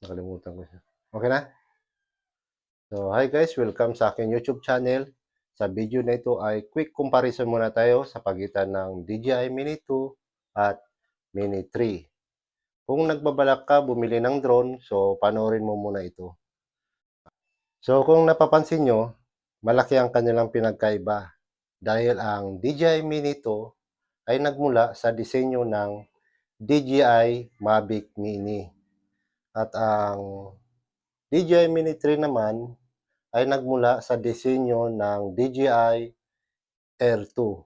Nakalimutan ko siya. Okay na? So, hi guys, welcome sa aking YouTube channel. Sa video na ito ay quick comparison muna tayo sa pagitan ng DJI Mini 2 at Mini 3. Kung nagbabalak ka bumili ng drone, so panoorin mo muna ito. So, kung napapansin nyo, malaki ang kanilang pinagkaiba dahil ang DJI Mini 2 ay nagmula sa disenyo ng DJI Mavic Mini. At ang DJI Mini 3 naman ay nagmula sa disenyo ng DJI Air 2.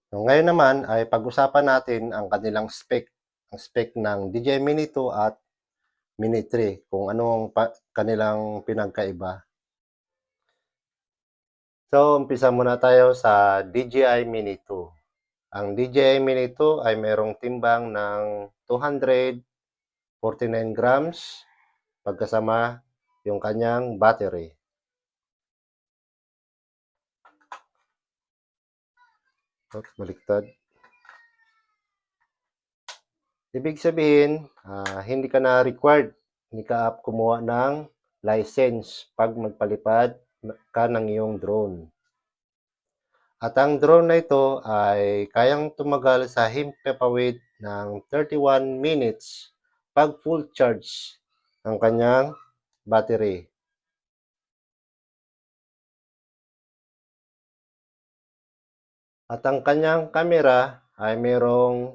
So, ngayon naman ay pag-usapan natin ang kanilang spec. Ang spec ng DJI Mini 2 at Mini 3, kung ano ang kanilang pinagkaiba. So, umpisa muna tayo sa DJI Mini 2. Ang DJI Mini 2 ay mayroong timbang ng 249 grams pagkasama yung kanyang battery. Oops, baliktad. Ibig sabihin, hindi ka na required, hindi ka kumuha ng license pag magpalipad ka ng iyong drone. At ang drone na ito ay kayang tumagal sa himpapawid ng 31 minutes pag full charge ang kanyang battery. At ang kanyang camera ay mayroong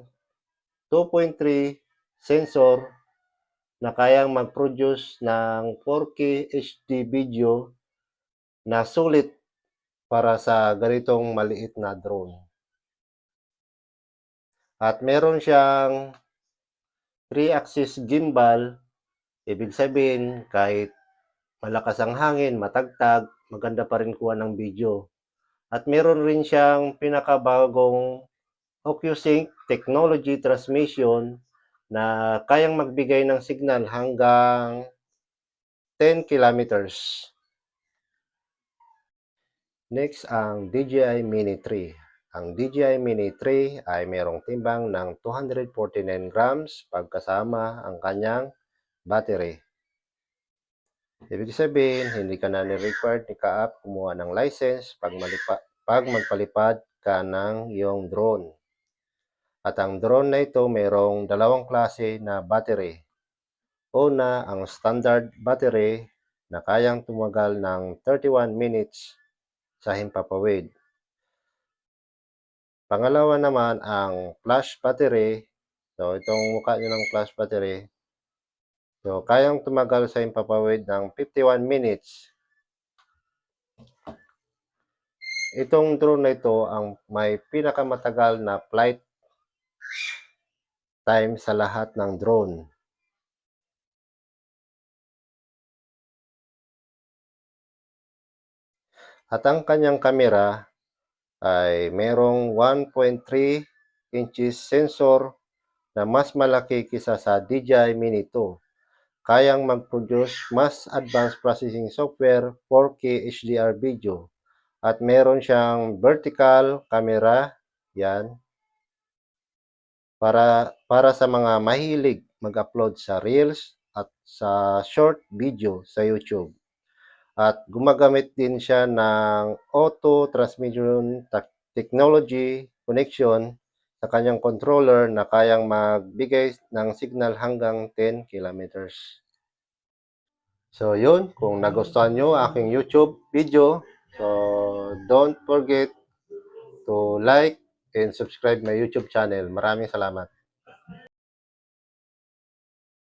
2.3 sensor na kayang mag-produce ng 4K HD video na sulit para sa ganitong maliit na drone. At meron siyang 3-axis gimbal, ibig sabihin kahit malakas ang hangin, matagtag, maganda pa rin kuha ng video. At meron rin siyang pinakabagong OcuSync technology transmission na kayang magbigay ng signal hanggang 10 kilometers. Next, ang DJI Mini 3. Ang DJI Mini 3 ay mayroong timbang ng 249 grams pagkasama ang kanyang battery. Ibig sabihin, hindi ka na ni-required ni Kaap kumuha ng license pag magpalipad ka ng iyong drone. At ang drone na ito mayroong dalawang klase na battery. Una, ang standard battery na kayang tumagal ng 31 minutes sa himpapawid. Pangalawa naman ang flash battery. So, itong mukha nyo ng flash battery. So, kayang tumagal sa himpapawid ng 51 minutes. Itong drone na ito ang may pinakamatagal na flight time sa lahat ng drone. At ang kanyang camera ay merong 1.3 inches sensor na mas malaki kisa sa DJI Mini 2. Kayang mag-produce mas advanced processing software 4K HDR video. At meron siyang vertical camera, yan, para sa mga mahilig mag-upload sa Reels at sa short video sa YouTube. At gumagamit din siya ng auto transmission technology connection sa kanyang controller na kayang magbigay ng signal hanggang 10 kilometers. So yun, kung nagustuhan nyo aking YouTube video, so don't forget to like and subscribe my YouTube channel. Maraming salamat.